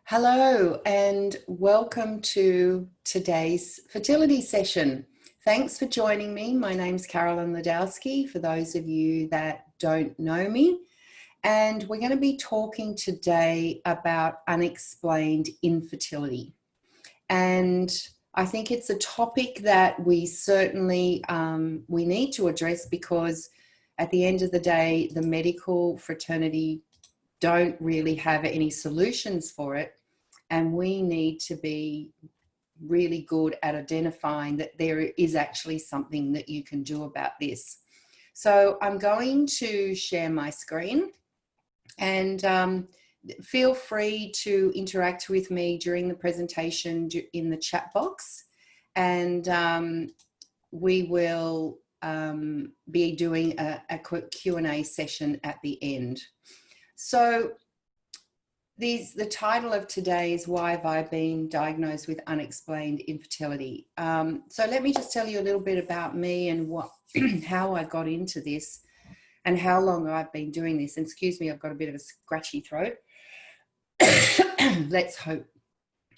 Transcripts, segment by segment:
Hello and welcome to today's fertility session. Thanks for joining me. My name's Carolyn Ladowski, for those of you that don't know me. And we're going to be talking today about unexplained infertility. And I think it's a topic that we certainly we need to address, because at the end of the day, the medical fraternity don't really have any solutions for it. And we need to be really good at identifying that there is actually something that you can do about this. So I'm going to share my screen, and feel free to interact with me during the presentation in the chat box. And we will be doing a quick Q&A session at the end. So the title of today is Why Have I Been Diagnosed with Unexplained Infertility? So let me just tell you a little bit about me and how I got into this and how long I've been doing this. And excuse me, I've got a bit of a scratchy throat. Let's hope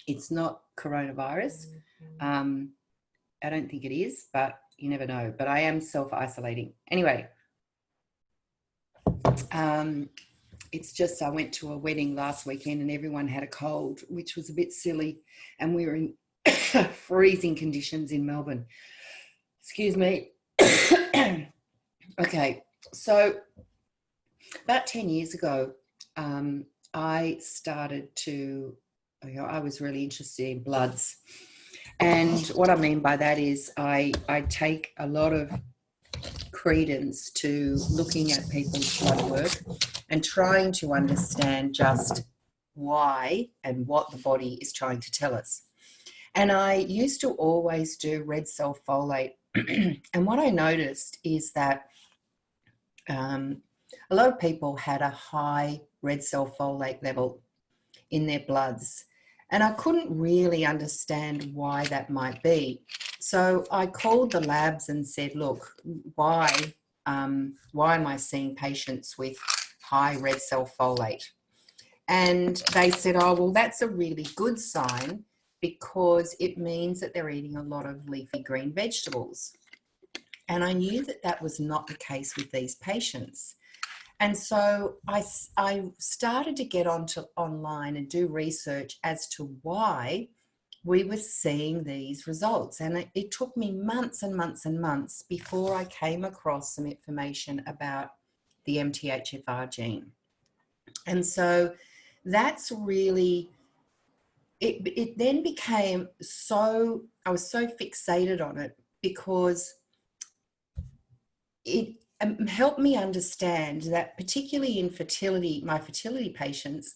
it's not coronavirus. I don't think it is, but you never know. But I am self-isolating. Anyway, it's just I went to a wedding last weekend and everyone had a cold, which was a bit silly. And we were in freezing conditions in Melbourne. Excuse me. Okay, so about 10 years ago, I started to, I was really interested in bloods. And what I mean by that is I take a lot of credence to looking at people's blood work and trying to understand just why and what the body is trying to tell us. And I used to always do red cell folate. And what I noticed is that a lot of people had a high red cell folate level in their bloods. And I couldn't really understand why that might be. So I called the labs and said, look, why am I seeing patients with high red cell folate? And they said, oh, well, that's a really good sign, because it means that they're eating a lot of leafy green vegetables. And I knew that that was not the case with these patients. And so I started to get online and do research as to why we were seeing these results. And it took me months and months and months before I came across some information about the MTHFR gene. And so that's really, it then became so, I was so fixated on it, because it helped me understand that, particularly in fertility, my fertility patients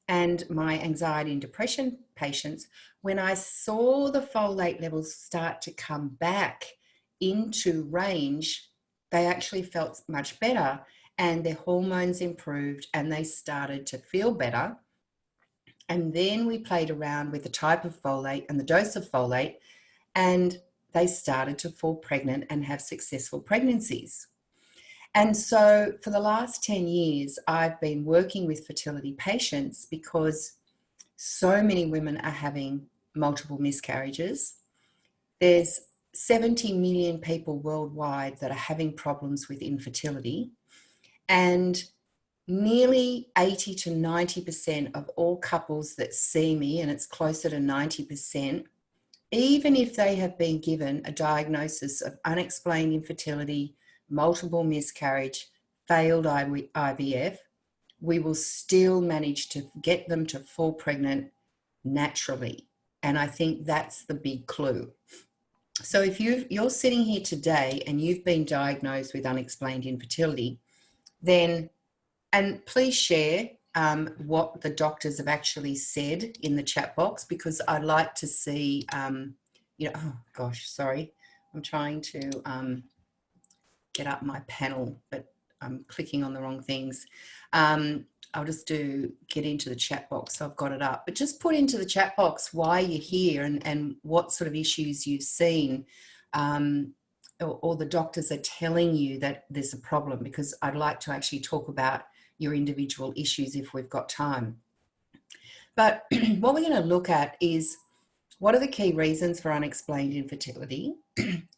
and my anxiety and depression patients, when I saw the folate levels start to come back into range, they actually felt much better and their hormones improved and they started to feel better. And then we played around with the type of folate and the dose of folate, and they started to fall pregnant and have successful pregnancies. And so for the last 10 years, I've been working with fertility patients because so many women are having multiple miscarriages. There's 70 million people worldwide that are having problems with infertility, and nearly 80 to 90% of all couples that see me, and it's closer to 90%, even if they have been given a diagnosis of unexplained infertility, multiple miscarriage, failed IVF, we will still manage to get them to fall pregnant naturally. And I think that's the big clue. So if you're sitting here today and you've been diagnosed with unexplained infertility, then, and please share what the doctors have actually said in the chat box, because I'd like to see, oh gosh, sorry, I'm trying to get up my panel, but I'm clicking on the wrong things. I'll just get into the chat box, so I've got it up. But just put into the chat box why you're here and what sort of issues you've seen, or the doctors are telling you that there's a problem, because I'd like to actually talk about your individual issues if we've got time. But what we're going to look at is what are the key reasons for unexplained infertility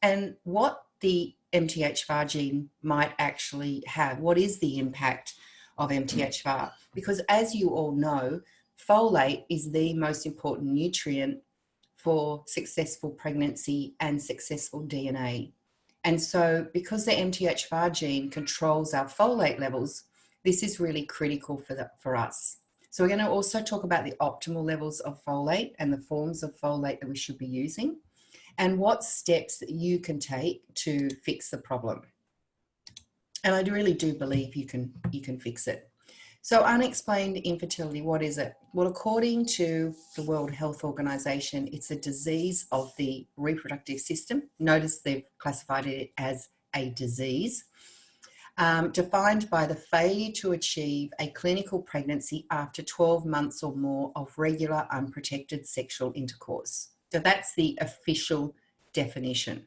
and what the MTHFR gene might actually have. What is the impact of MTHFR? Because as you all know, folate is the most important nutrient for successful pregnancy and successful DNA. And so because the MTHFR gene controls our folate levels, this is really critical for us. So we're going to also talk about the optimal levels of folate and the forms of folate that we should be using and what steps that you can take to fix the problem. And I really do believe you can fix it. So unexplained infertility, what is it? Well, according to the World Health Organization, it's a disease of the reproductive system. Notice they've classified it as a disease, defined by the failure to achieve a clinical pregnancy after 12 months or more of regular unprotected sexual intercourse. So that's the official definition.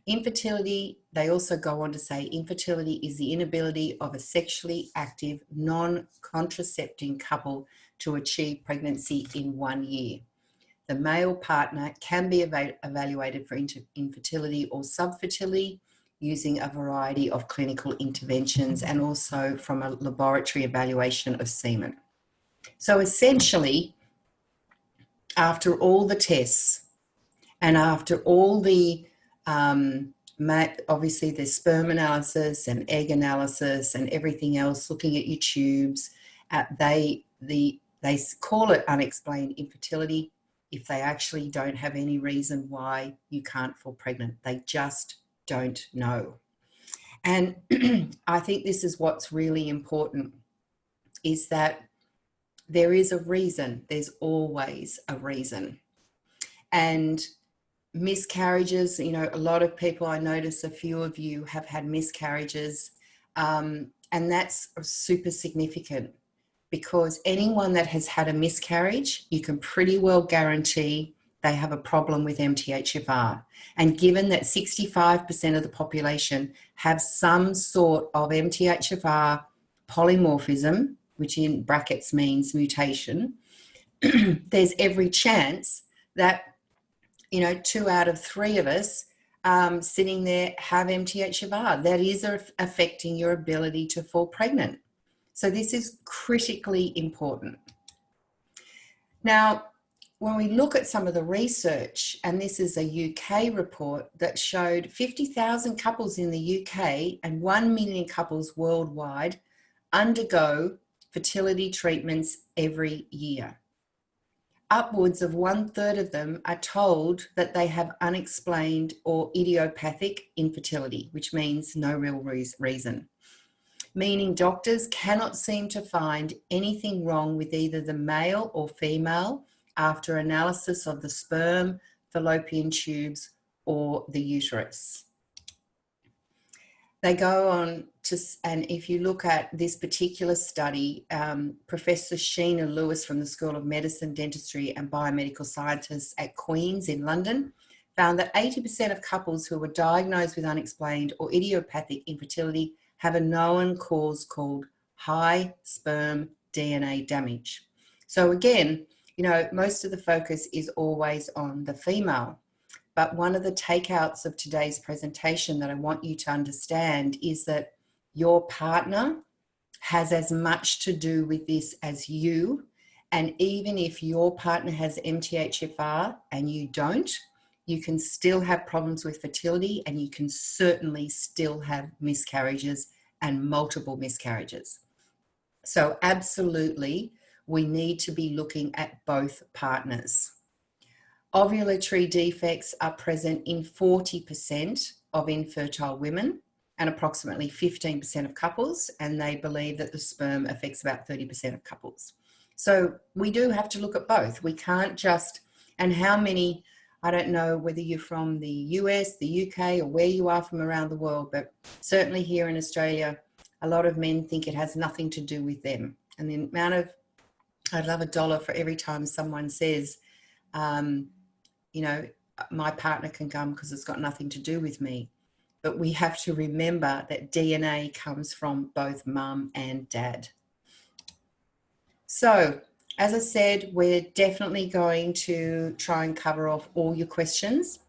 Infertility, they also go on to say, infertility is the inability of a sexually active, non-contracepting couple to achieve pregnancy in 1 year. The male partner can be evaluated for infertility or subfertility using a variety of clinical interventions and also from a laboratory evaluation of semen. So essentially, after all the tests and after all the obviously there's sperm analysis and egg analysis and everything else, looking at your tubes, they call it unexplained infertility if they actually don't have any reason why you can't fall pregnant. They just don't know. And I think this is what's really important, is that there is a reason. There's always a reason. And miscarriages, you know, a lot of people, I notice a few of you have had miscarriages, and that's super significant because anyone that has had a miscarriage, you can pretty well guarantee they have a problem with MTHFR. And given that 65% of the population have some sort of MTHFR polymorphism, which in brackets means mutation, there's every chance that 2 out of 3 of us sitting there have MTHFR. That is affecting your ability to fall pregnant. So this is critically important. Now, when we look at some of the research, and this is a UK report that showed 50,000 couples in the UK and 1 million couples worldwide undergo fertility treatments every year. Upwards of 1/3 of them are told that they have unexplained or idiopathic infertility, which means no real reason, meaning doctors cannot seem to find anything wrong with either the male or female after analysis of the sperm, fallopian tubes, or the uterus. They go on to, and if you look at this particular study, Professor Sheena Lewis from the School of Medicine, Dentistry and Biomedical Sciences at Queen's in London found that 80% of couples who were diagnosed with unexplained or idiopathic infertility have a known cause called high sperm DNA damage. So again, most of the focus is always on the female. But one of the takeouts of today's presentation that I want you to understand is that your partner has as much to do with this as you. And even if your partner has MTHFR and you don't, you can still have problems with fertility, and you can certainly still have miscarriages and multiple miscarriages. So absolutely, we need to be looking at both partners. Ovulatory defects are present in 40% of infertile women and approximately 15% of couples, and they believe that the sperm affects about 30% of couples. So we do have to look at both. We can't just, and how many, I don't know whether you're from the US, the UK, or where you are from around the world, but certainly here in Australia, a lot of men think it has nothing to do with them. And the amount of, I'd love $1 for every time someone says, my partner can come because it's got nothing to do with me. But we have to remember that DNA comes from both mum and dad. So As I said, we're definitely going to try and cover off all your questions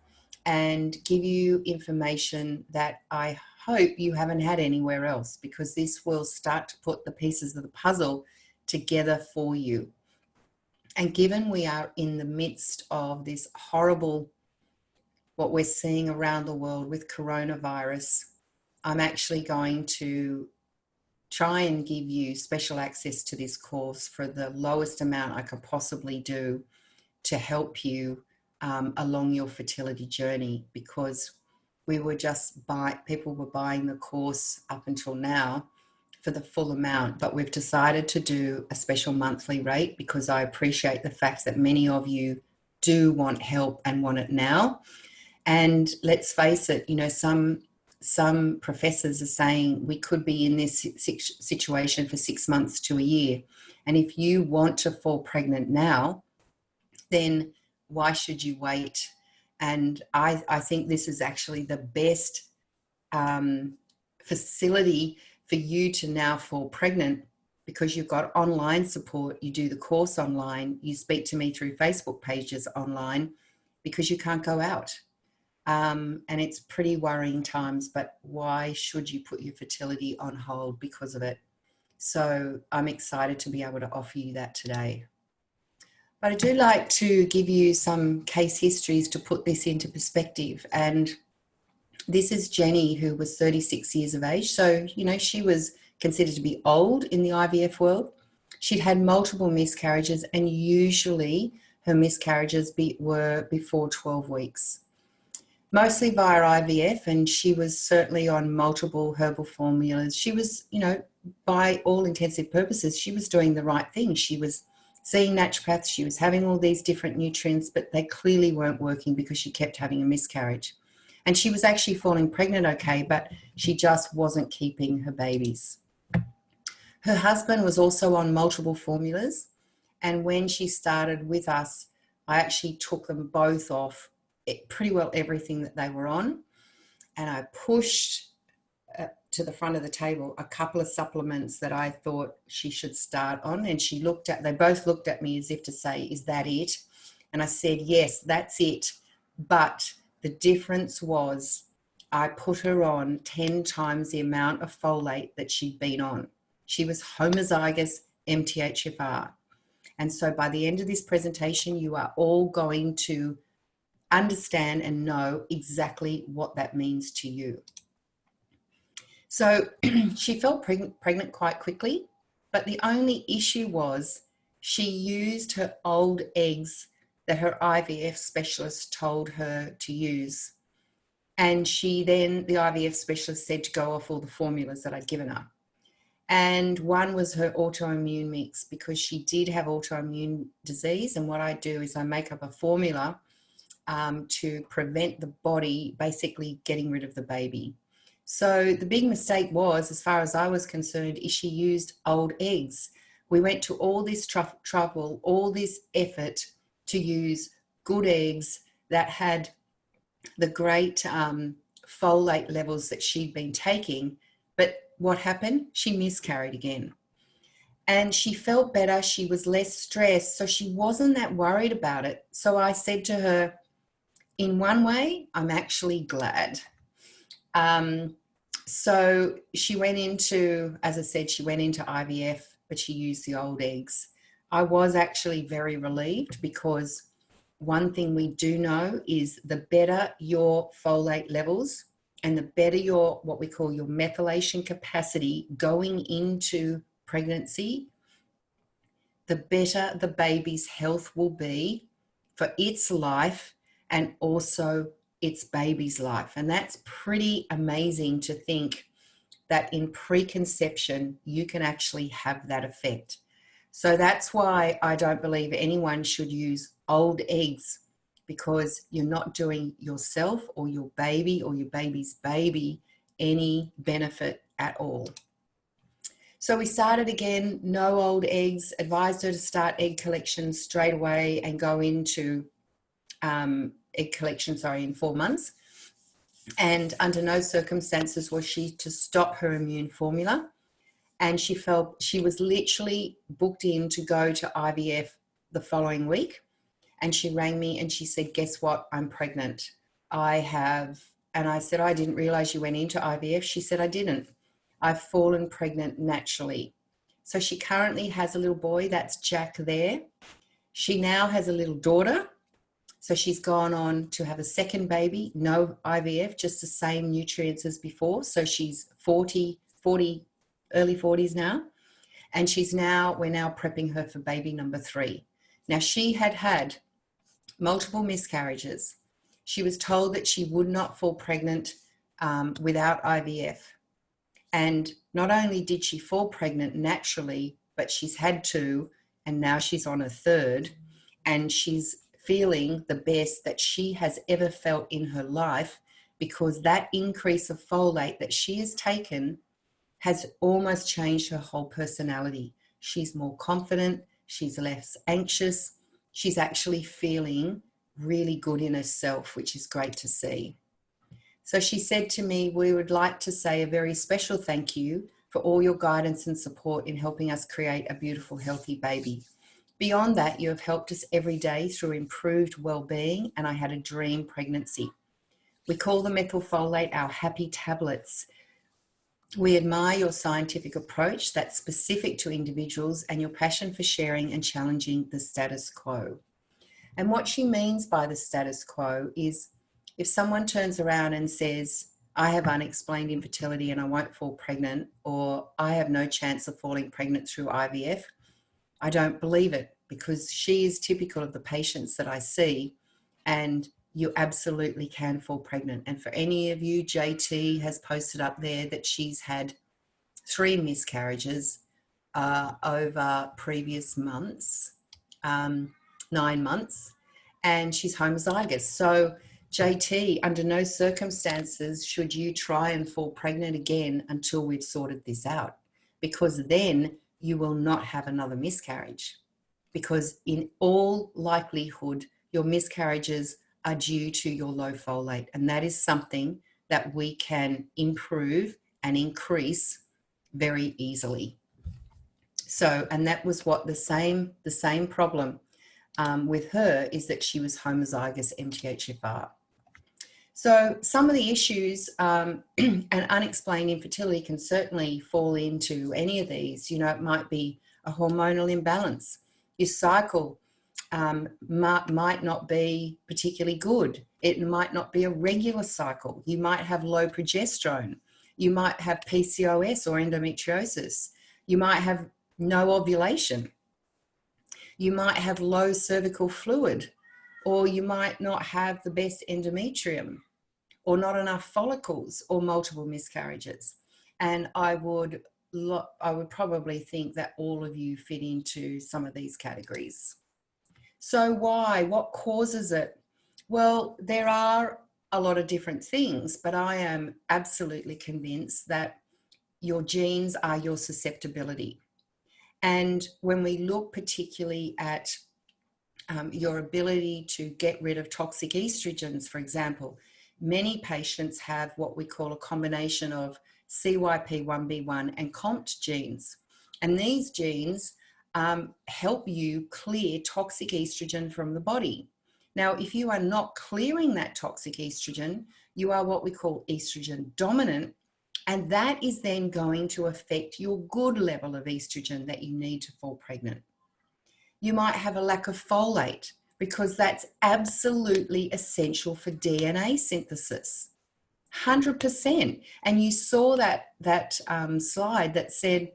and give you information that I hope you haven't had anywhere else, because this will start to put the pieces of the puzzle together for you. And given we are in the midst of this horrible, what we're seeing around the world with coronavirus, I'm actually going to try and give you special access to this course for the lowest amount I could possibly do to help you along your fertility journey, because we were just people were buying the course up until now for the full amount, but we've decided to do a special monthly rate because I appreciate the fact that many of you do want help and want it now. And let's face it, you know, some professors are saying we could be in this situation for 6 months to a year. And if you want to fall pregnant now, then why should you wait? And I think this is actually the best facility for you to now fall pregnant, because you've got online support. You do the course online, you speak to me through Facebook pages online, because you can't go out. And it's pretty worrying times, but why should you put your fertility on hold because of it? So I'm excited to be able to offer you that today. But I do like to give you some case histories to put this into perspective. And this is Jenny, who was 36 years of age. So, you know, she was considered to be old in the IVF world. She'd had multiple miscarriages, and usually her miscarriages were before 12 weeks. Mostly via IVF, and she was certainly on multiple herbal formulas. She was, you know, by all intensive purposes, she was doing the right thing. She was seeing naturopaths, she was having all these different nutrients, but they clearly weren't working because she kept having a miscarriage. And she was actually falling pregnant okay, but she just wasn't keeping her babies. Her husband was also on multiple formulas, and when she started with us, I actually took them both off pretty well everything that they were on, and I pushed to the front of the table a couple of supplements that I thought she should start on. And they both looked at me as if to say, is that it? And I said, yes, that's it. But the difference was I put her on 10 times the amount of folate that she'd been on. She was homozygous MTHFR. And so by the end of this presentation, you are all going to understand and know exactly what that means to you. So she fell pregnant quite quickly, but the only issue was she used her old eggs that her IVF specialist told her to use. And the IVF specialist said to go off all the formulas that I'd given her. And one was her autoimmune mix, because she did have autoimmune disease. And what I do is I make up a formula to prevent the body basically getting rid of the baby. So the big mistake was, as far as I was concerned, is she used old eggs. We went to all this trouble, all this effort to use good eggs that had the great folate levels that she'd been taking. But what happened? She miscarried again. And she felt better. She was less stressed. So she wasn't that worried about it. So I said to her, in one way, I'm actually glad. So she went into, as I said, she went into IVF, but she used the old eggs. I was actually very relieved, because one thing we do know is the better your folate levels and the better your, what we call your methylation capacity going into pregnancy, the better the baby's health will be for its life and also its baby's life. And that's pretty amazing to think that in preconception, you can actually have that effect. So that's why I don't believe anyone should use old eggs, because you're not doing yourself or your baby's baby any benefit at all. So we started again, no old eggs, advised her to start egg collection straight away and go into egg collection, in 4 months. And under no circumstances was she to stop her immune formula. and she was literally booked in to go to IVF the following week. And she rang me and she said, guess what? I'm pregnant. And I said, I didn't realize you went into IVF. She said, I didn't. I've fallen pregnant naturally. So she currently has a little boy, that's Jack there. She now has a little daughter. So she's gone on to have a second baby, no IVF, just the same nutrients as before. So she's 40, early 40s now. And we're now prepping her for baby number 3. Now, she had multiple miscarriages. She was told that she would not fall pregnant without IVF. And not only did she fall pregnant naturally, but she's had 2, and now she's on a 3rd, and she's feeling the best that she has ever felt in her life, because that increase of folate that she has taken has almost changed her whole personality. She's more confident, she's less anxious, she's actually feeling really good in herself, which is great to see. So she said to me, we would like to say a very special thank you for all your guidance and support in helping us create a beautiful, healthy baby. Beyond that, you have helped us every day through improved well-being, and I had a dream pregnancy. We call the methylfolate our happy tablets. We admire your scientific approach that's specific to individuals and your passion for sharing and challenging the status quo. And what she means by the status quo is, if someone turns around and says, I have unexplained infertility and I won't fall pregnant, or I have no chance of falling pregnant through IVF, I don't believe it, because she is typical of the patients that I see, and you absolutely can fall pregnant. And for any of you, JT has posted up there that she's had 3 miscarriages over previous months, 9 months, and she's homozygous. So JT, under no circumstances should you try and fall pregnant again until we've sorted this out, because then you will not have another miscarriage, because in all likelihood, your miscarriages are due to your low folate. And that is something that we can improve and increase very easily. So, and that was what the same problem with her is, that she was homozygous MTHFR. So some of the issues and unexplained infertility can certainly fall into any of these. You know, it might be a hormonal imbalance. Your cycle might not be particularly good. It might not be a regular cycle. You might have low progesterone. You might have PCOS or endometriosis. You might have no ovulation. You might have low cervical fluid, or you might not have the best endometrium, or not enough follicles, or multiple miscarriages. And I would probably think that all of you fit into some of these categories. So why? What causes it? Well, there are a lot of different things, but I am absolutely convinced that your genes are your susceptibility. And when we look particularly at your ability to get rid of toxic estrogens, for example, many patients have what we call a combination of CYP1B1 and COMT genes. And these genes help you clear toxic estrogen from the body. Now, if you are not clearing that toxic estrogen, you are what we call estrogen dominant, and that is then going to affect your good level of estrogen that you need to fall pregnant. You might have a lack of folate, because that's absolutely essential for DNA synthesis. 100%. And you saw that slide that said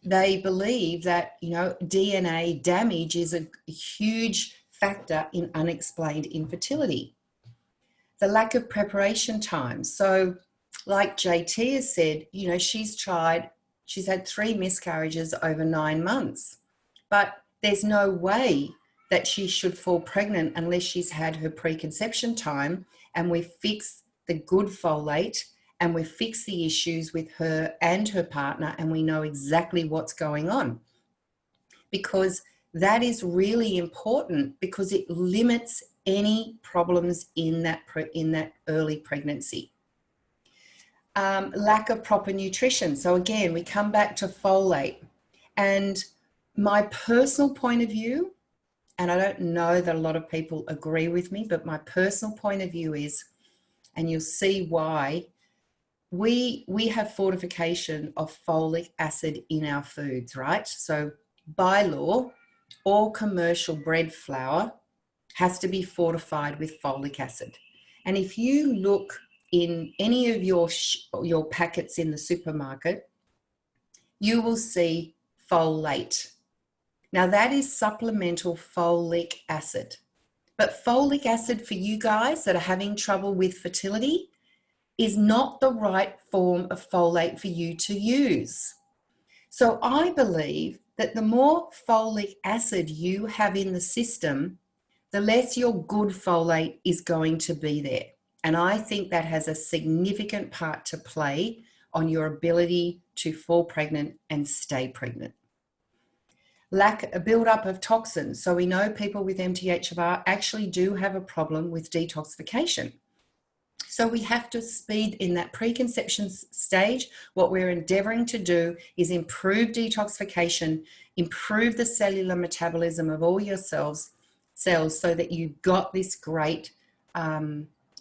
they believe that, you know, DNA damage is a huge factor in unexplained infertility. The lack of preparation time. So like JT has said, you know, she's had 3 miscarriages over 9 months, but there's no way that she should fall pregnant unless she's had her preconception time, and we fix the good folate, and we fix the issues with her and her partner, and we know exactly what's going on. Because that is really important, because it limits any problems in that early pregnancy. Lack of proper nutrition. So again, we come back to folate. And my personal point of view, and I don't know that a lot of people agree with me, but my personal point of view is, and you'll see why, we have fortification of folic acid in our foods, right? So by law, all commercial bread flour has to be fortified with folic acid. And if you look in any of your packets in the supermarket, you will see folate. Now that is supplemental folic acid. But folic acid for you guys that are having trouble with fertility is not the right form of folate for you to use. So I believe that the more folic acid you have in the system, the less your good folate is going to be there. And I think that has a significant part to play on your ability to fall pregnant and stay pregnant. A buildup of toxins. So we know people with MTHFR actually do have a problem with detoxification. So we have to speed in that preconception stage. What we're endeavoring to do is improve detoxification, improve the cellular metabolism of all your cells so that you've got this great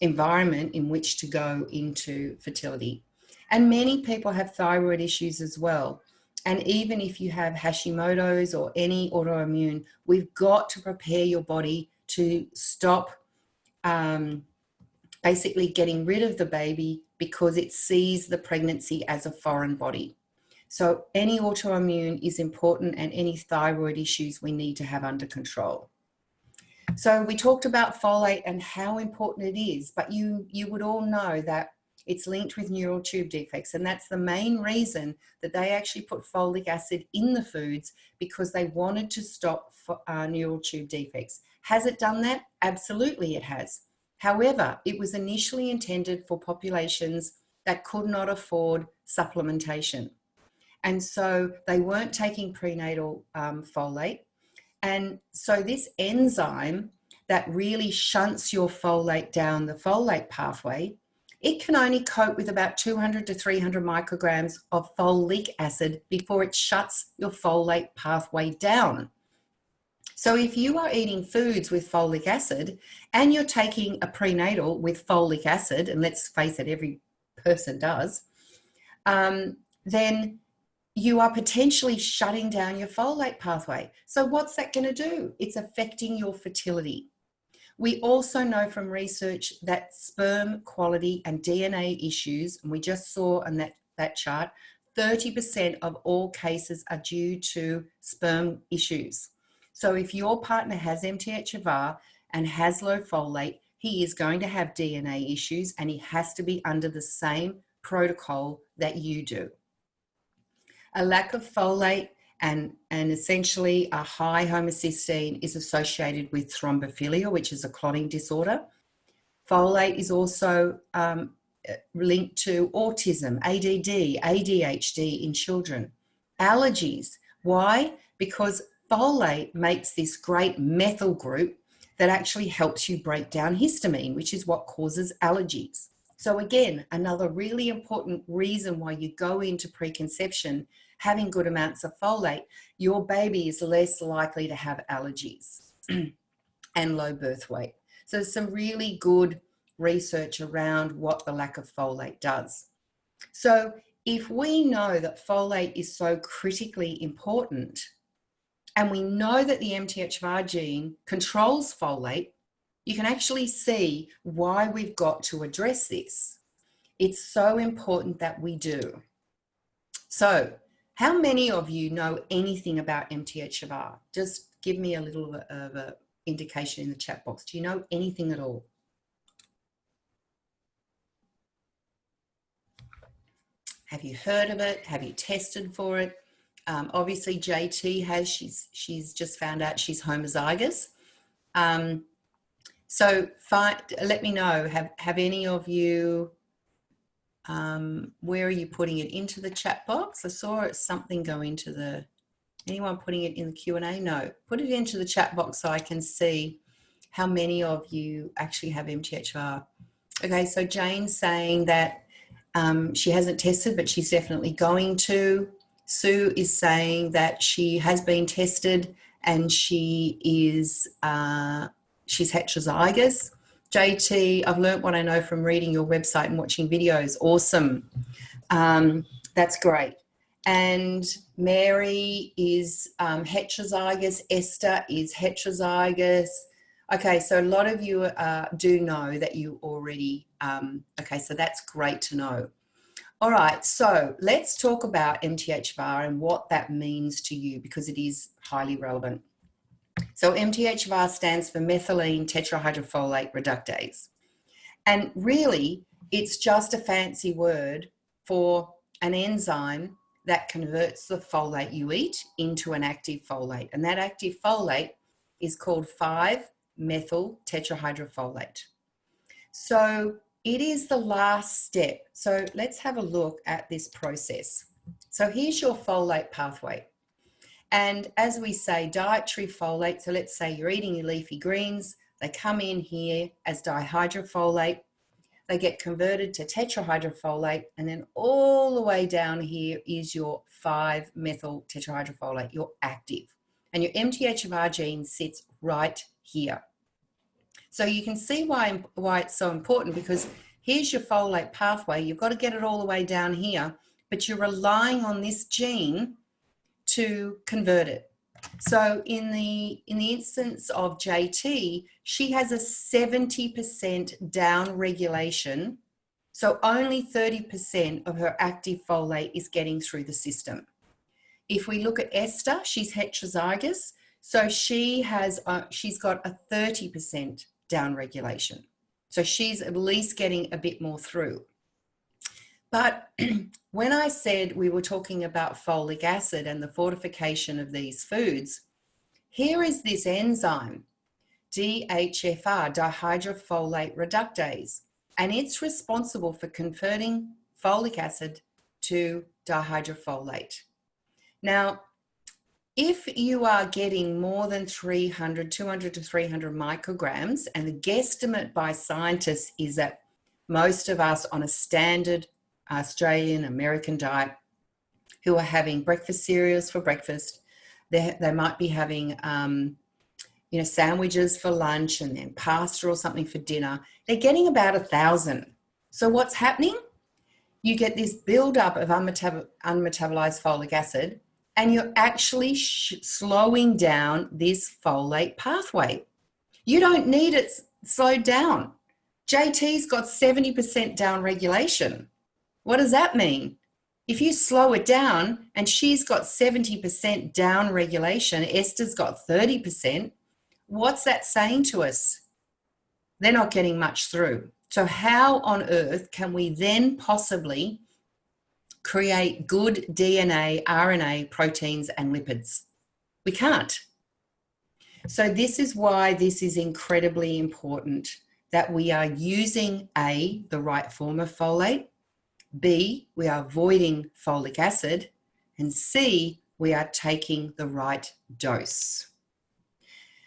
environment in which to go into fertility. And many people have thyroid issues as well. And even if you have Hashimoto's or any autoimmune, we've got to prepare your body to stop basically getting rid of the baby because it sees the pregnancy as a foreign body. So any autoimmune is important, and any thyroid issues we need to have under control. So we talked about folate and how important it is, but you would all know that it's linked with neural tube defects, and that's the main reason that they actually put folic acid in the foods, because they wanted to stop neural tube defects. Has it done that? Absolutely it has. However, it was initially intended for populations that could not afford supplementation. And so they weren't taking prenatal folate. And so this enzyme that really shunts your folate down the folate pathway, it can only cope with about 200 to 300 micrograms of folic acid before it shuts your folate pathway down. So if you are eating foods with folic acid and you're taking a prenatal with folic acid, and let's face it, every person does, then you are potentially shutting down your folate pathway. So what's that going to do? It's affecting your fertility. We also know from research that sperm quality and DNA issues, and we just saw on that chart, 30% of all cases are due to sperm issues. So if your partner has MTHFR and has low folate, he is going to have DNA issues, and he has to be under the same protocol that you do. A lack of folate and essentially a high homocysteine is associated with thrombophilia, which is a clotting disorder. Folate is also linked to autism, ADD, ADHD in children. Allergies. Why? Because folate makes this great methyl group that actually helps you break down histamine, which is what causes allergies. So again, another really important reason why you go into preconception having good amounts of folate, your baby is less likely to have allergies and low birth weight. So there's some really good research around what the lack of folate does. So if we know that folate is so critically important, and we know that the MTHFR gene controls folate, you can actually see why we've got to address this. It's so important that we do. So how many of you know anything about MTHFR? Just give me a little of an indication in the chat box. Do you know anything at all? Have you heard of it? Have you tested for it? Obviously JT has, she's just found out she's homozygous. So let me know, have any of you, where are you putting it? Into the chat box? I saw something go into anyone putting it in the Q&A? No, put it into the chat box so I can see how many of you actually have MTHFR. Okay, so Jane's saying that She hasn't tested, but she's definitely going to. Sue is saying that she has been tested and she is she's heterozygous. JT, I've learnt what I know from reading your website and watching videos. Awesome. That's great. And Mary is heterozygous. Esther is heterozygous. Okay, so a lot of you do know that you already, okay, so that's great to know. All right, so let's talk about MTHFR and what that means to you, because it is highly relevant. So MTHFR stands for methylene tetrahydrofolate reductase. And really, it's just a fancy word for an enzyme that converts the folate you eat into an active folate. And that active folate is called 5-methyl tetrahydrofolate. So it is the last step. So let's have a look at this process. So here's your folate pathway. And as we say, dietary folate, so let's say you're eating your leafy greens, they come in here as dihydrofolate, they get converted to tetrahydrofolate, and then all the way down here is your 5-methyl tetrahydrofolate, your active. And your MTHFR gene sits right here. So you can see why it's so important, because here's your folate pathway. You've got to get it all the way down here, but you're relying on this gene to convert it. So in the instance of JT, she has a 70% down regulation. So only 30% of her active folate is getting through the system. If we look at Esther, she's heterozygous. So she's got a 30% down regulation. So she's at least getting a bit more through. But when I said we were talking about folic acid and the fortification of these foods, here is this enzyme, DHFR, dihydrofolate reductase, and it's responsible for converting folic acid to dihydrofolate. Now, if you are getting more than 200 to 300 micrograms, and the guesstimate by scientists is that most of us on a standard Australian, American diet who are having breakfast cereals for breakfast, they might be having sandwiches for lunch and then pasta or something for dinner. They're getting about 1,000. So what's happening? You get this buildup of unmetabolized folic acid, and you're actually slowing down this folate pathway. You don't need it slowed down. JT's got 70% down regulation. What does that mean? If you slow it down and she's got 70% down regulation, Esther's got 30%, what's that saying to us? They're not getting much through. So how on earth can we then possibly create good DNA, RNA, proteins, and lipids? We can't. So this is why this is incredibly important, that we are using A, the right form of folate, B, we are avoiding folic acid, and C, we are taking the right dose.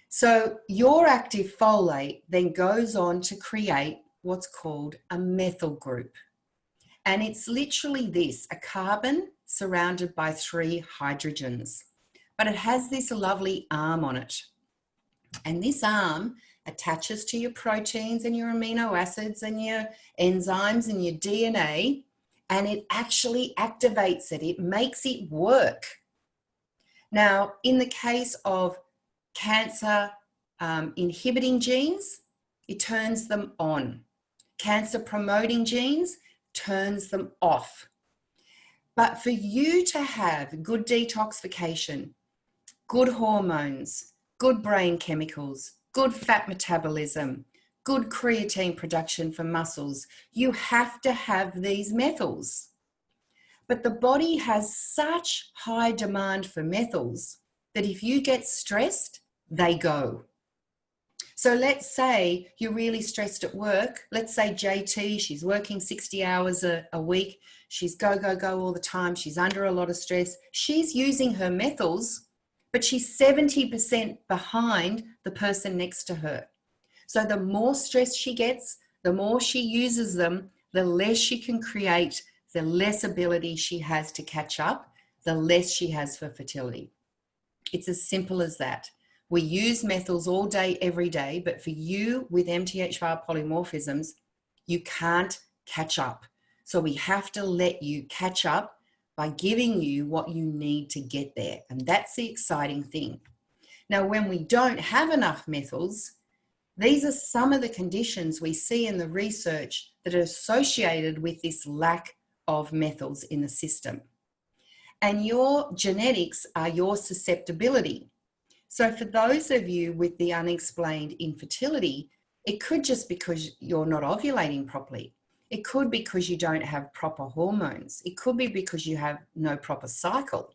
So your active folate then goes on to create what's called a methyl group. And it's literally this, a carbon surrounded by 3 hydrogens. But it has this lovely arm on it. And this arm attaches to your proteins and your amino acids and your enzymes and your DNA, and it actually activates it. It makes it work. Now, in the case of cancer inhibiting genes, it turns them on. Cancer promoting genes turns them off. But for you to have good detoxification, good hormones, good brain chemicals, good fat metabolism, good creatine production for muscles, you have to have these methyls. But the body has such high demand for methyls that if you get stressed, they go. So let's say you're really stressed at work. Let's say JT, she's working 60 hours a week. She's go, go, go all the time. She's under a lot of stress. She's using her methyls, but she's 70% behind the person next to her. So the more stress she gets, the more she uses them, the less she can create, the less ability she has to catch up, the less she has for fertility. It's as simple as that. We use methyls all day, every day, but for you with MTHFR polymorphisms, you can't catch up. So we have to let you catch up by giving you what you need to get there. And that's the exciting thing. Now, when we don't have enough methyls, these are some of the conditions we see in the research that are associated with this lack of methyls in the system. And your genetics are your susceptibility. So for those of you with the unexplained infertility, it could just because you're not ovulating properly. It could be because you don't have proper hormones. It could be because you have no proper cycle.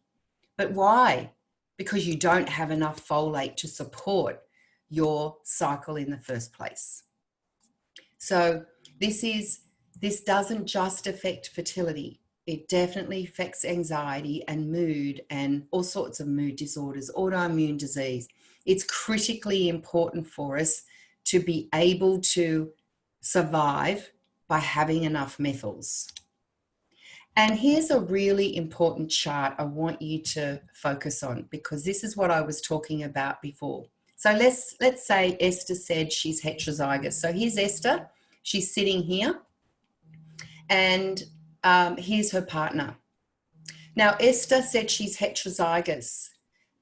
But why? Because you don't have enough folate to support your cycle in the first place. So this doesn't just affect fertility. It definitely affects anxiety and mood and all sorts of mood disorders, autoimmune disease. It's critically important for us to be able to survive by having enough methyls. And here's a really important chart I want you to focus on, because this is what I was talking about before. So let's say Esther said she's heterozygous. So here's Esther. She's sitting here, and here's her partner. Now, Esther said she's heterozygous,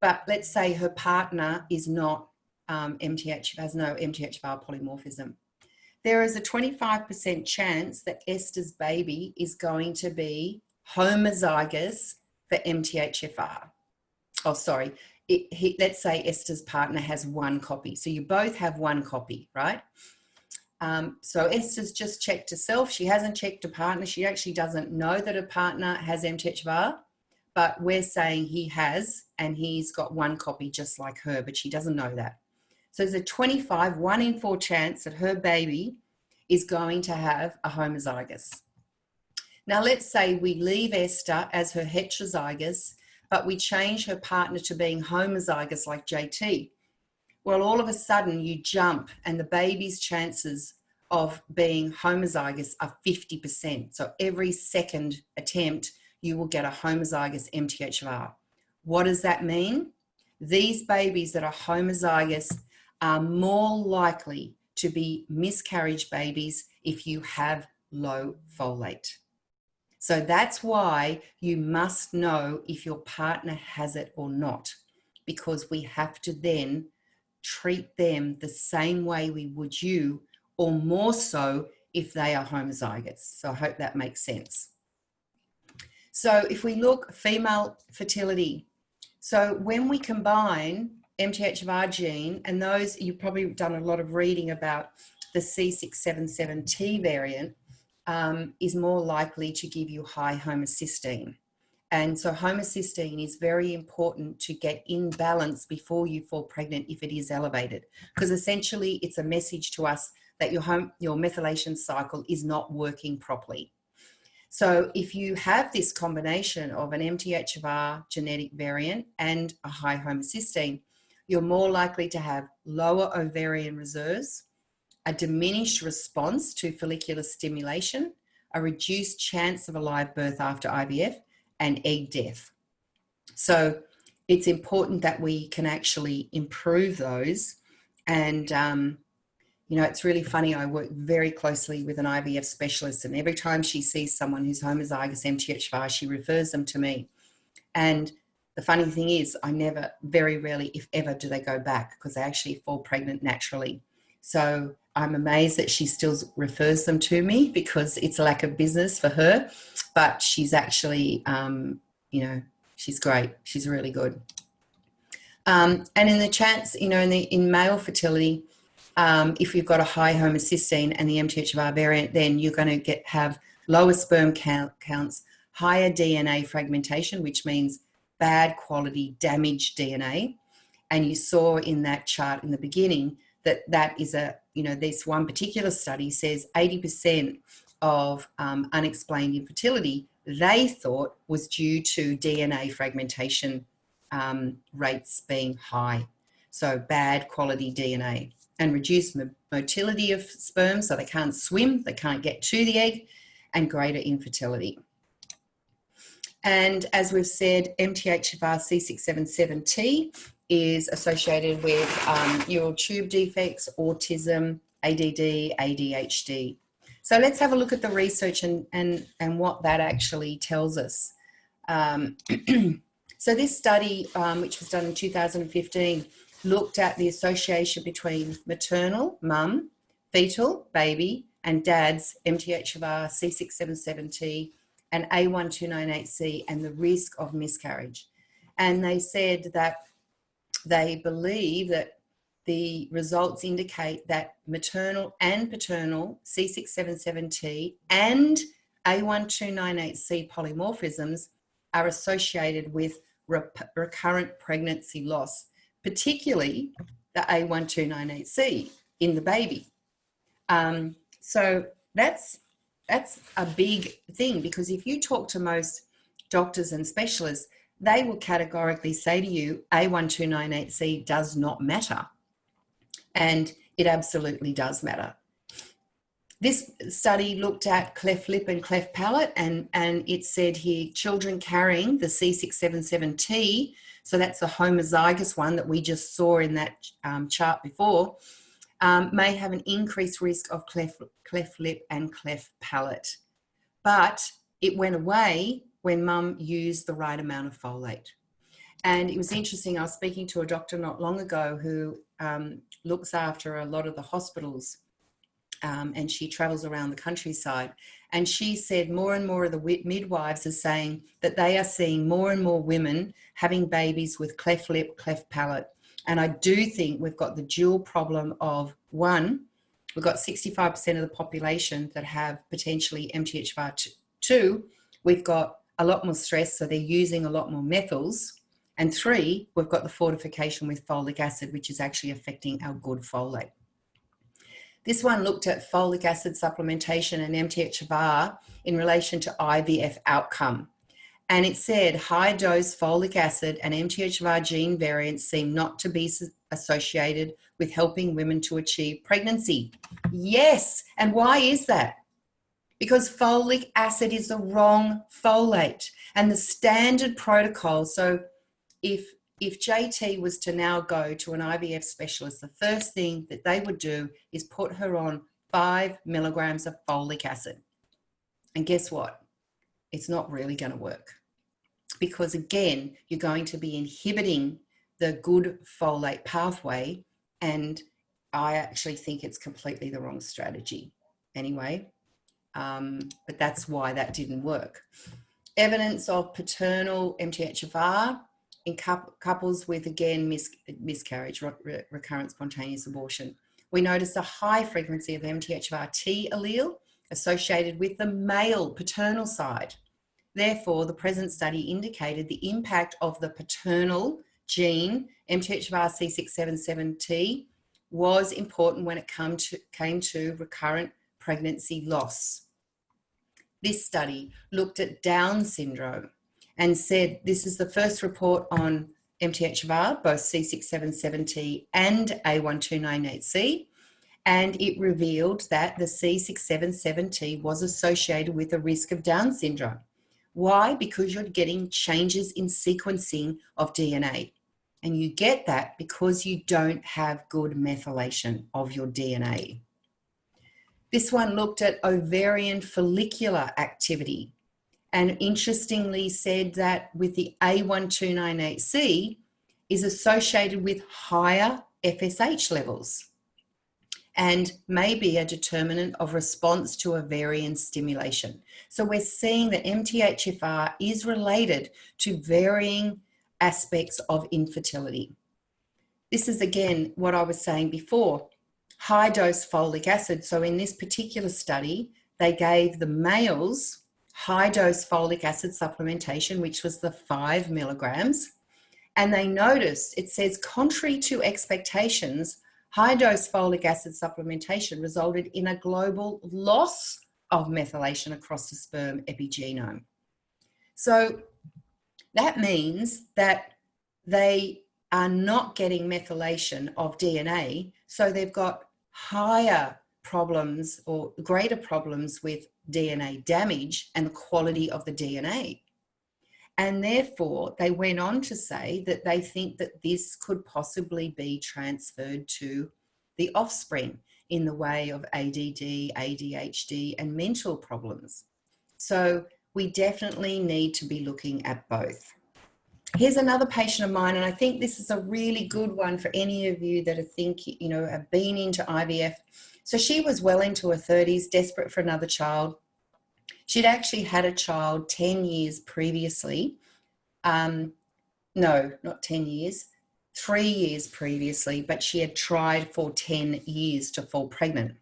but let's say her partner is not has no MTHFR polymorphism. There is a 25% chance that Esther's baby is going to be homozygous for MTHFR. Oh, sorry. Let's say Esther's partner has one copy. So you both have one copy, right? So Esther's just checked herself. She hasn't checked her partner. She actually doesn't know that her partner has MTHFR, but we're saying he has, and he's got one copy just like her, but she doesn't know that. So there's a 1 in 4 chance that her baby is going to have a homozygous. Now, let's say we leave Esther as her heterozygous, but we change her partner to being homozygous like JT. Well, all of a sudden you jump and the baby's chances of being homozygous are 50%. So every second attempt, you will get a homozygous MTHFR. What does that mean? These babies that are homozygous are more likely to be miscarriage babies if you have low folate. So that's why you must know if your partner has it or not, because we have to then treat them the same way we would you, or more so if they are homozygous. So I hope that makes sense. So if we look female fertility, so when we combine MTHFR gene, and those, you've probably done a lot of reading about the C677T variant, is more likely to give you high homocysteine. And so homocysteine is very important to get in balance before you fall pregnant if it is elevated, because essentially it's a message to us that your methylation cycle is not working properly. So if you have this combination of an MTHFR genetic variant and a high homocysteine, you're more likely to have lower ovarian reserves, a diminished response to follicular stimulation, a reduced chance of a live birth after IVF, and egg death. So it's important that we can actually improve those. And, you know, it's really funny. I work very closely with an IVF specialist, and every time she sees someone who's homozygous MTHFR, she refers them to me. And the funny thing is, very rarely, if ever, do they go back, because they actually fall pregnant naturally. So I'm amazed that she still refers them to me, because it's a lack of business for her. But she's actually, you know, she's great. She's really good. And in the chance, you know, in male fertility, if you've got a high homocysteine and the MTHFR variant, then you're going to have lower sperm counts, higher DNA fragmentation, which means bad quality damaged DNA. And you saw in that chart in the beginning that is this one particular study says 80% of unexplained infertility, they thought, was due to DNA fragmentation rates being high. So bad quality DNA, and reduced motility of sperm, so they can't swim, they can't get to the egg, and greater infertility. And as we've said, MTHFR C677T is associated with neural tube defects, autism, ADD, ADHD. So let's have a look at the research and what that actually tells us. So this study, which was done in 2015, looked at the association between maternal, mum, fetal, baby, and dad's MTHFR C677T and A1298C and the risk of miscarriage. And they said that they believe that the results indicate that maternal and paternal C677T and A1298C polymorphisms are associated with recurrent pregnancy loss, particularly the A1298C in the baby. So that's a big thing, because if you talk to most doctors and specialists, they will categorically say to you, A1298C does not matter. And it absolutely does matter. This study looked at cleft lip and cleft palate, and it said here children carrying the C677T, so that's the homozygous one that we just saw in that chart before, may have an increased risk of cleft lip and cleft palate. But it went away when mum used the right amount of folate. And it was interesting, I was speaking to a doctor not long ago who looks after a lot of the hospitals, and she travels around the countryside. And she said more and more of the midwives are saying that they are seeing more and more women having babies with cleft lip, cleft palate. And I do think we've got the dual problem of, one, we've got 65% of the population that have potentially MTHFR2. We've got a lot more stress, so they're using a lot more methyls. And three, we've got the fortification with folic acid, which is actually affecting our good folate. This one looked at folic acid supplementation and MTHFR in relation to IVF outcome. And it said high dose folic acid and MTHFR gene variants seem not to be associated with helping women to achieve pregnancy. Yes. And why is that? Because folic acid is the wrong folate, and the standard protocol. So if JT was to now go to an IVF specialist, the first thing that they would do is put her on 5 milligrams of folic acid. And guess what? It's not really going to work, because again, you're going to be inhibiting the good folate pathway, and I actually think it's completely the wrong strategy anyway. But that's why that didn't work. Evidence of paternal MTHFR in couples with, again, miscarriage, recurrent spontaneous abortion. We noticed a high frequency of MTHFR-T allele associated with the male paternal side. Therefore, the present study indicated the impact of the paternal gene, MTHFR C677T, was important when it came to recurrent pregnancy loss. This study looked at Down syndrome and said this is the first report on MTHFR, both C677T and A1298C, and it revealed that the C677T was associated with a risk of Down syndrome. Why? Because you're getting changes in sequencing of DNA. And you get that because you don't have good methylation of your DNA. This one looked at ovarian follicular activity, and interestingly said that with the A1298C is associated with higher FSH levels and may be a determinant of response to ovarian stimulation. So we're seeing that MTHFR is related to varying aspects of infertility. This is again what I was saying before, high dose folic acid. So in this particular study, they gave the males high dose folic acid supplementation, which was the 5 milligrams. And they noticed, it says, contrary to expectations, high dose folic acid supplementation resulted in a global loss of methylation across the sperm epigenome. So that means that they are not getting methylation of DNA, so they've got higher problems or greater problems with DNA damage and the quality of the DNA. And therefore, they went on to say that they think that this could possibly be transferred to the offspring in the way of ADD, ADHD, and mental problems. So we definitely need to be looking at both. Here's another patient of mine, and I think this is a really good one for any of you that are thinking, have been into IVF. So she was well into her 30s, desperate for another child. She'd actually had a child 10 years previously. No, not 10 years, 3 years previously, but she had tried for 10 years to fall pregnant.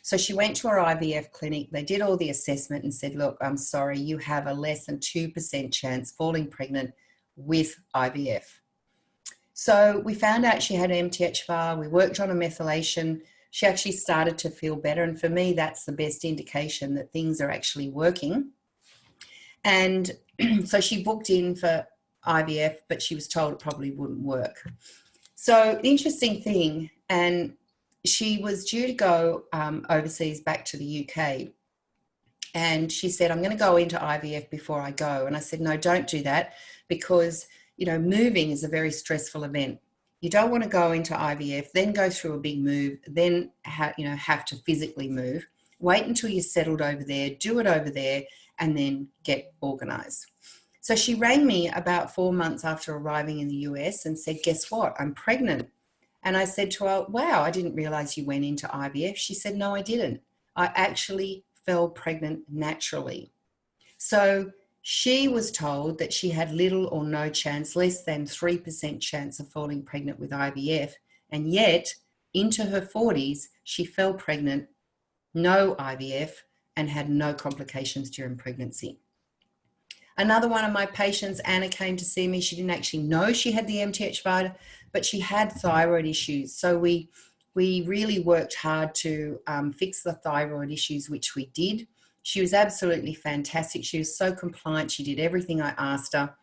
So she went to her IVF clinic. They did all the assessment and said, look, I'm sorry, you have a less than 2% chance falling pregnant with IVF. So we found out she had MTHFR. We worked on a methylation. She actually started to feel better. And for me, that's the best indication that things are actually working. And so she booked in for IVF, but she was told it probably wouldn't work. So the interesting thing, and she was due to go overseas back to the UK. And she said, I'm going to go into IVF before I go. And I said, no, don't do that, because, moving is a very stressful event. You don't want to go into IVF, then go through a big move, then have to physically move. Wait until you're settled over there, do it over there, and then get organised. So she rang me about 4 months after arriving in the US and said, guess what? I'm pregnant. And I said to her, wow, I didn't realise you went into IVF. She said, no, I didn't. I actually fell pregnant naturally. So she was told that she had little or no chance, less than 3% chance of falling pregnant with IVF. And yet, into her 40s, she fell pregnant, no IVF, and had no complications during pregnancy. Another one of my patients, Anna, came to see me. She didn't actually know she had the MTHFR, but she had thyroid issues. So we really worked hard to fix the thyroid issues, which we did. She was absolutely fantastic. She was so compliant. She did everything I asked her.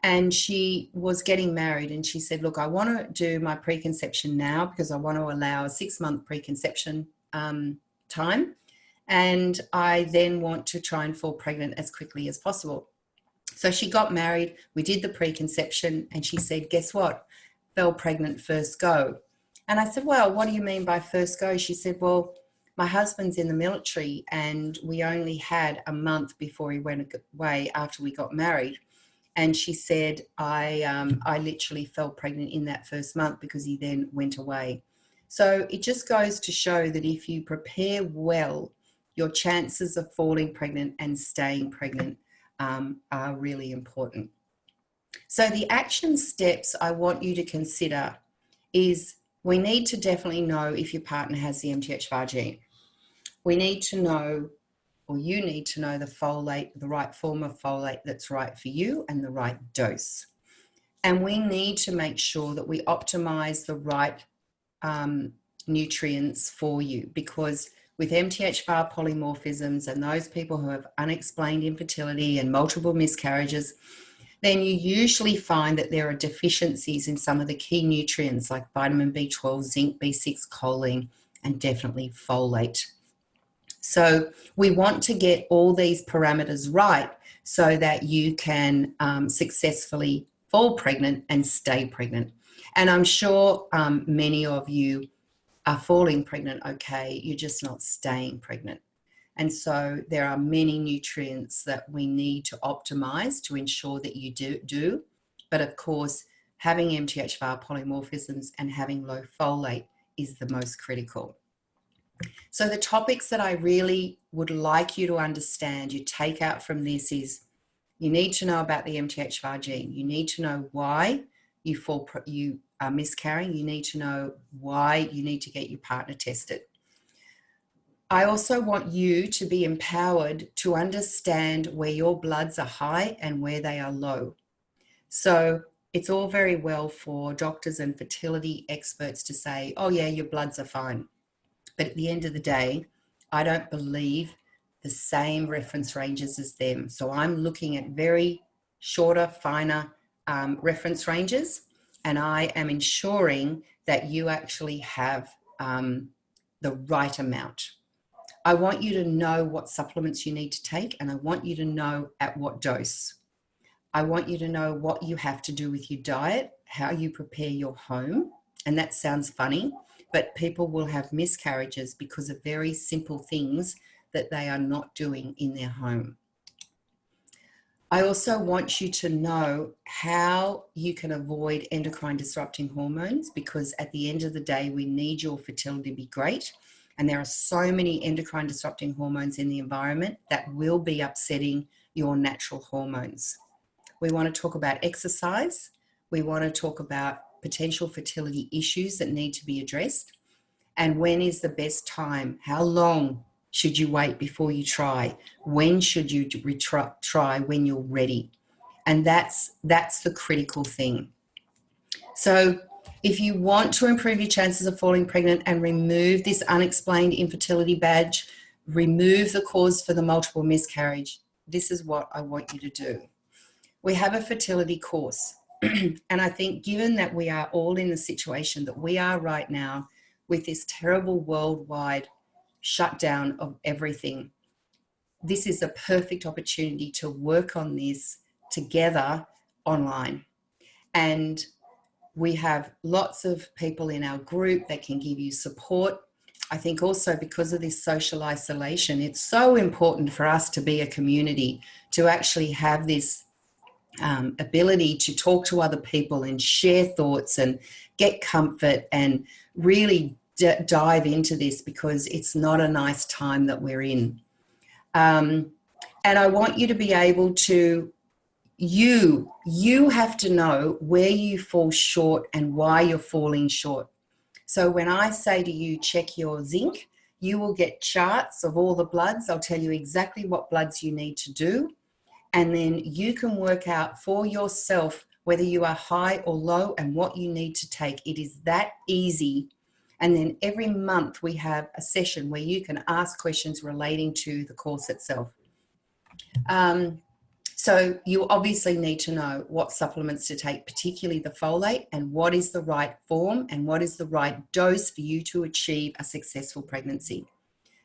And she was getting married, and she said, look, I want to do my preconception now because I want to allow a 6-month preconception time. And I then want to try and fall pregnant as quickly as possible. So she got married. We did the preconception, and she said, guess what? Fell pregnant first go. And I said, well, what do you mean by first go? She said, well, my husband's in the military, and we only had a month before he went away after we got married. And she said, I literally fell pregnant in that first month because he then went away. So it just goes to show that if you prepare well, your chances of falling pregnant and staying pregnant are really important. So the action steps I want you to consider is we need to definitely know if your partner has the MTHFR gene. We need to know, or you need to know, the folate, the right form of folate that's right for you and the right dose. And we need to make sure that we optimize the right nutrients for you, because with MTHFR polymorphisms and those people who have unexplained infertility and multiple miscarriages, then you usually find that there are deficiencies in some of the key nutrients like vitamin B12, zinc, B6, choline, and definitely folate. So we want to get all these parameters right so that you can successfully fall pregnant and stay pregnant. And I'm sure many of you are falling pregnant okay, you're just not staying pregnant. And so there are many nutrients that we need to optimize to ensure that you do. But of course, having MTHFR polymorphisms and having low folate is the most critical. So the topics that I really would like you to understand, you take out from this is you need to know about the MTHFR gene. You need to know why you are miscarrying. You need to know why you need to get your partner tested. I also want you to be empowered to understand where your bloods are high and where they are low. So it's all very well for doctors and fertility experts to say, oh yeah, your bloods are fine. But at the end of the day, I don't believe the same reference ranges as them. So I'm looking at very shorter, finer reference ranges, and I am ensuring that you actually have the right amount. I want you to know what supplements you need to take, and I want you to know at what dose. I want you to know what you have to do with your diet, how you prepare your home. And that sounds funny, but people will have miscarriages because of very simple things that they are not doing in their home. I also want you to know how you can avoid endocrine disrupting hormones, because at the end of the day, we need your fertility to be great. And there are so many endocrine disrupting hormones in the environment that will be upsetting your natural hormones. We want to talk about exercise. We want to talk about potential fertility issues that need to be addressed. And when is the best time? How long should you wait before you try? When should you try? When you're ready? And that's the critical thing. So if you want to improve your chances of falling pregnant and remove this unexplained infertility badge, remove the cause for the multiple miscarriage, this is what I want you to do. We have a fertility course. And I think given that we are all in the situation that we are right now, with this terrible worldwide shutdown of everything, this is a perfect opportunity to work on this together online. And we have lots of people in our group that can give you support. I think also because of this social isolation, it's so important for us to be a community, to actually have this ability to talk to other people and share thoughts and get comfort and really dive into this, because it's not a nice time that we're in. And I want you to be able to, you have to know where you fall short and why you're falling short. So when I say to you, check your zinc, you will get charts of all the bloods. I'll tell you exactly what bloods you need to do. And then you can work out for yourself whether you are high or low and what you need to take. It is that easy. And then every month we have a session where you can ask questions relating to the course itself. So you obviously need to know what supplements to take, particularly the folate, and what is the right form and what is the right dose for you to achieve a successful pregnancy.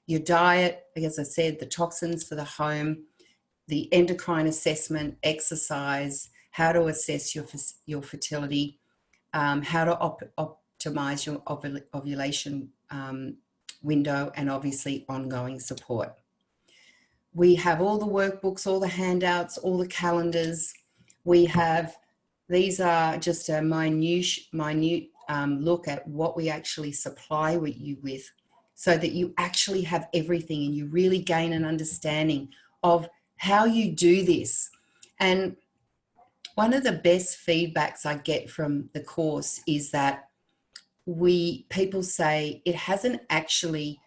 Your diet, as I said, the toxins for the home, the endocrine assessment, exercise, how to assess your fertility, how to optimize your ovulation window, and obviously ongoing support. We have all the workbooks, all the handouts, all the calendars. These are just a minute look at what we actually supply you with, so that you actually have everything and you really gain an understanding of how you do this. And one of the best feedbacks I get from the course is that people say it hasn't actually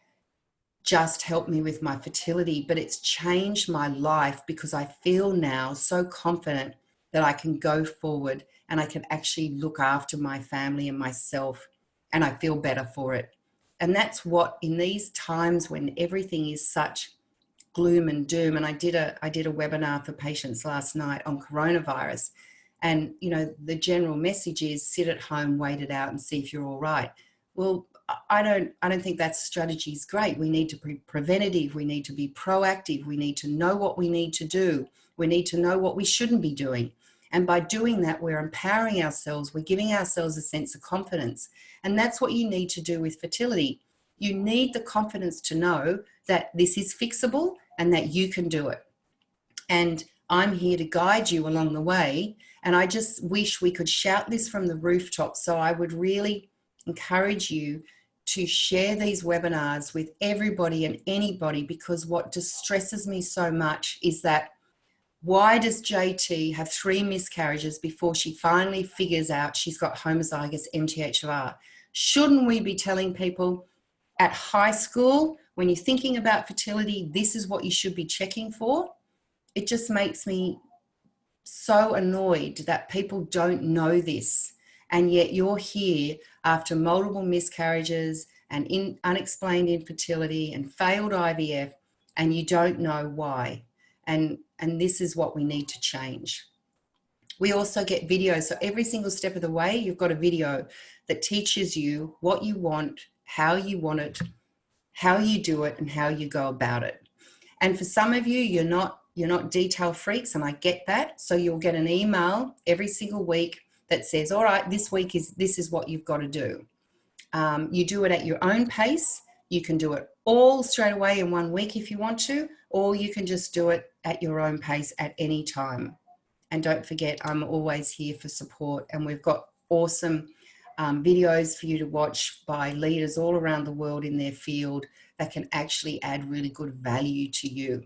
just helped me with my fertility, but it's changed my life, because I feel now so confident that I can go forward and I can actually look after my family and myself, and I feel better for it. And that's what, in these times when everything is such gloom and doom, and I did a webinar for patients last night on coronavirus, and the general message is sit at home, wait it out and see if you're all right. Well, I don't think that strategy is great. We need to be preventative, we need to be proactive, we need to know what we need to do, we need to know what we shouldn't be doing. And by doing that, we're empowering ourselves, we're giving ourselves a sense of confidence. And that's what you need to do with fertility. You need the confidence to know that this is fixable and that you can do it. And I'm here to guide you along the way. And I just wish we could shout this from the rooftop. So I would really encourage you to share these webinars with everybody and anybody, because what distresses me so much is that, why does JT have 3 miscarriages before she finally figures out she's got homozygous MTHFR? Shouldn't we be telling people at high school, when you're thinking about fertility, this is what you should be checking for? It just makes me so annoyed that people don't know this. And yet you're here after multiple miscarriages and unexplained infertility and failed IVF, and you don't know why. And this is what we need to change. We also get videos. So every single step of the way, you've got a video that teaches you what you want, how you want it, how you do it and how you go about it. And for some of you, you're not detail freaks, and I get that. So you'll get an email every single week that says, all right, this is what you've got to do. You do it at your own pace. You can do it all straight away in 1 week if you want to, or you can just do it at your own pace at any time. And don't forget, I'm always here for support, and we've got awesome videos for you to watch by leaders all around the world in their field that can actually add really good value to you.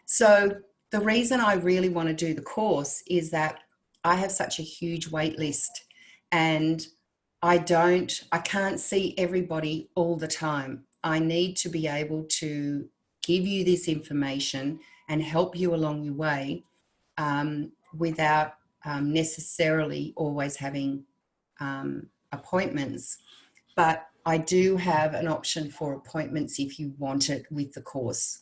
So the reason I really want to do the course is that I have such a huge wait list, and I can't see everybody all the time. I need to be able to give you this information and help you along your way without necessarily always having appointments. But I do have an option for appointments if you want it with the course.